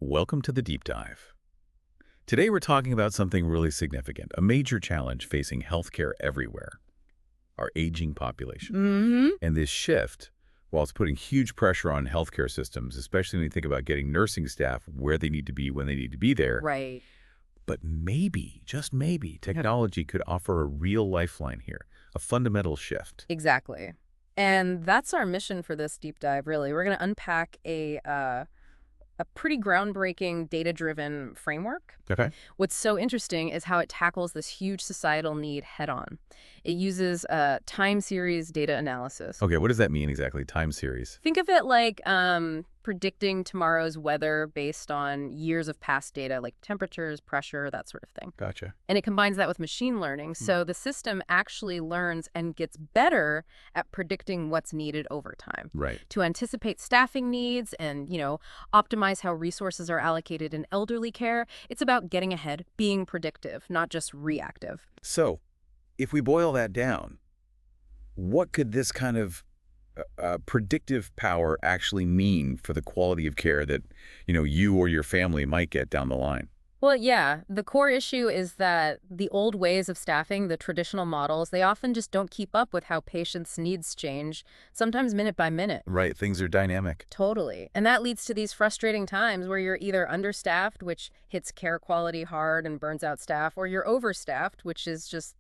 Welcome to the Deep Dive. Today we're talking about something really significant, a major challenge facing healthcare everywhere, our aging population. And this shift, while it's putting huge pressure on healthcare systems, especially when you think about getting nursing staff where they need to be when they need to be there, Right. but maybe, just maybe, technology could offer a real lifeline here, a fundamental shift. Exactly. And that's our mission for this deep dive, really. We're going to unpack a pretty groundbreaking data-driven framework. Okay. What's so interesting is how it tackles this huge societal need head-on. It uses time series data analysis. Okay, what does that mean exactly, time series? Think of it like predicting tomorrow's weather based on years of past data, like temperatures, pressure, that sort of thing. Gotcha. And it combines that with machine learning, so the system actually learns and gets better at predicting what's needed over time. Right. To anticipate staffing needs and, optimize how resources are allocated in elderly care. It's about getting ahead, being predictive, not just reactive. So, if we boil that down, what could this kind of predictive power actually mean for the quality of care that, you or your family might get down the line? Well, yeah, the core issue is that the old ways of staffing, the traditional models, they often just don't keep up with how patients' needs change, sometimes minute by minute. Right, things are dynamic. Totally. And that leads to these frustrating times where you're either understaffed, which hits care quality hard and burns out staff, or you're overstaffed, which is just,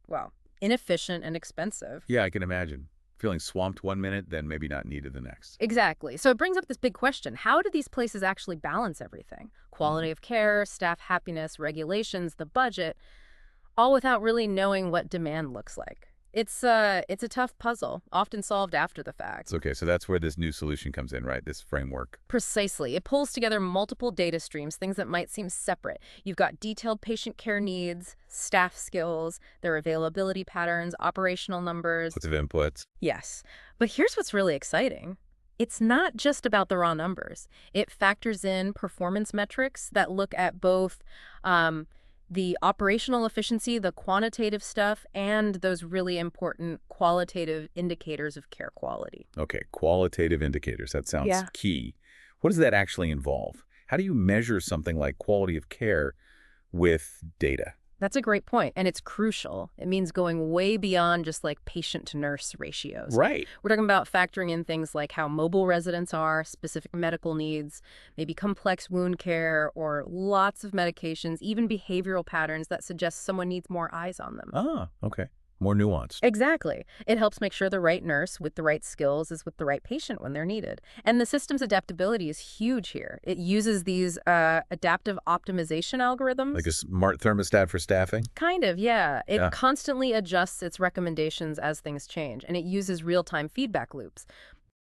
inefficient and expensive. Yeah, I can imagine. Feeling swamped one minute, then maybe not needed the next. Exactly. So it brings up this big question. How do these places actually balance everything? Quality of care, staff happiness, regulations, the budget, all without really knowing what demand looks like. It's a tough puzzle, often solved after the fact. It's okay, so that's where this new solution comes in, right? This framework. Precisely. It pulls together multiple data streams, things that might seem separate. You've got detailed patient care needs, staff skills, their availability patterns, operational numbers. Lots of inputs. Yes. But here's what's really exciting. It's not just about the raw numbers. It factors in performance metrics that look at both the operational efficiency, the quantitative stuff, and those really important qualitative indicators of care quality. Okay, qualitative indicators. That sounds Yeah. key. What does that actually involve? How do you measure something like quality of care with data? That's a great point, and it's crucial. It means going way beyond just like patient-to-nurse ratios. Right. We're talking about factoring in things like how mobile residents are, specific medical needs, maybe complex wound care, or lots of medications, even behavioral patterns that suggest someone needs more eyes on them. Ah, okay. More nuanced. Exactly. It helps make sure the right nurse with the right skills is with the right patient when they're needed. And the system's adaptability is huge here. It uses these adaptive optimization algorithms. Like a smart thermostat for staffing? Kind of, yeah. It Yeah. constantly adjusts its recommendations as things change, and it uses real-time feedback loops,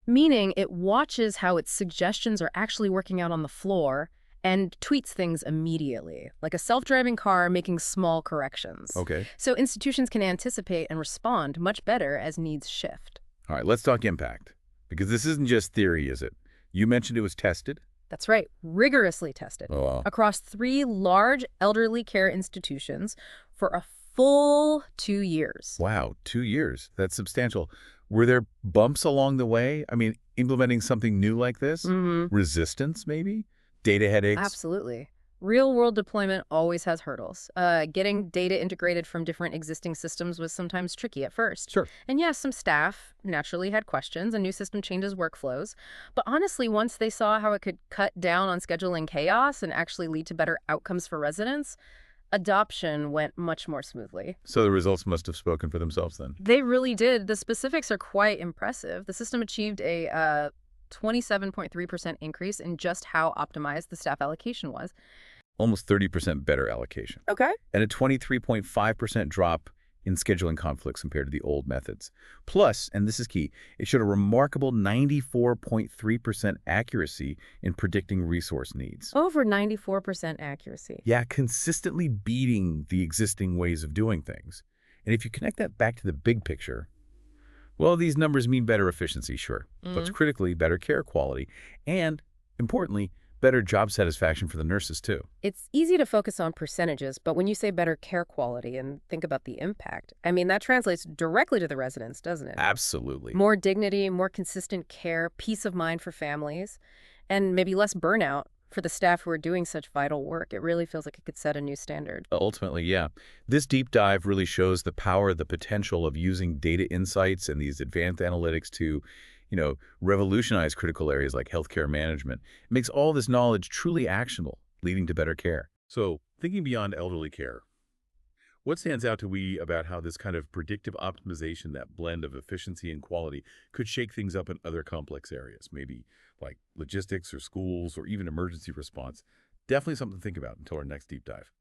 meaning it watches how its suggestions are actually working out on the floor and tweaks things immediately, like a self-driving car making small corrections. Okay. So institutions can anticipate and respond much better as needs shift. All right, let's talk impact. Because this isn't just theory, is it? You mentioned it was tested. That's right, rigorously tested Oh, wow. across 3 large elderly care institutions for a full 2 years. Wow, 2 years. That's substantial. Were there bumps along the way? I mean, implementing something new like this? Resistance, maybe? Data headaches? Absolutely. Real-world deployment always has hurdles. Getting data integrated from different existing systems was sometimes tricky at first. Sure. And yes, some staff naturally had questions. A new system changes workflows. But honestly, once they saw how it could cut down on scheduling chaos and actually lead to better outcomes for residents, adoption went much more smoothly. So the results must have spoken for themselves then. They really did. The specifics are quite impressive. The system achieved a 27.3% increase in just how optimized the staff allocation was. Almost 30% better allocation. Okay. And a 23.5% drop in scheduling conflicts compared to the old methods. Plus, and this is key, it showed a remarkable 94.3% accuracy in predicting resource needs. Over 94% accuracy. Yeah, consistently beating the existing ways of doing things. And if you connect that back to the big picture, well, these numbers mean better efficiency, sure, but critically better care quality and, importantly, better job satisfaction for the nurses, too. It's easy to focus on percentages, but when you say better care quality and think about the impact, I mean, that translates directly to the residents, doesn't it? Absolutely. More dignity, more consistent care, peace of mind for families, and maybe less burnout, for the staff who are doing such vital work. It really feels like it could set a new standard. Ultimately, yeah. This deep dive really shows the power, the potential of using data insights and these advanced analytics to, revolutionize critical areas like healthcare management. It makes all this knowledge truly actionable, leading to better care. So, thinking beyond elderly care, what stands out to we about how this kind of predictive optimization, that blend of efficiency and quality, could shake things up in other complex areas, maybe like logistics or schools or even emergency response? Definitely something to think about until our next deep dive.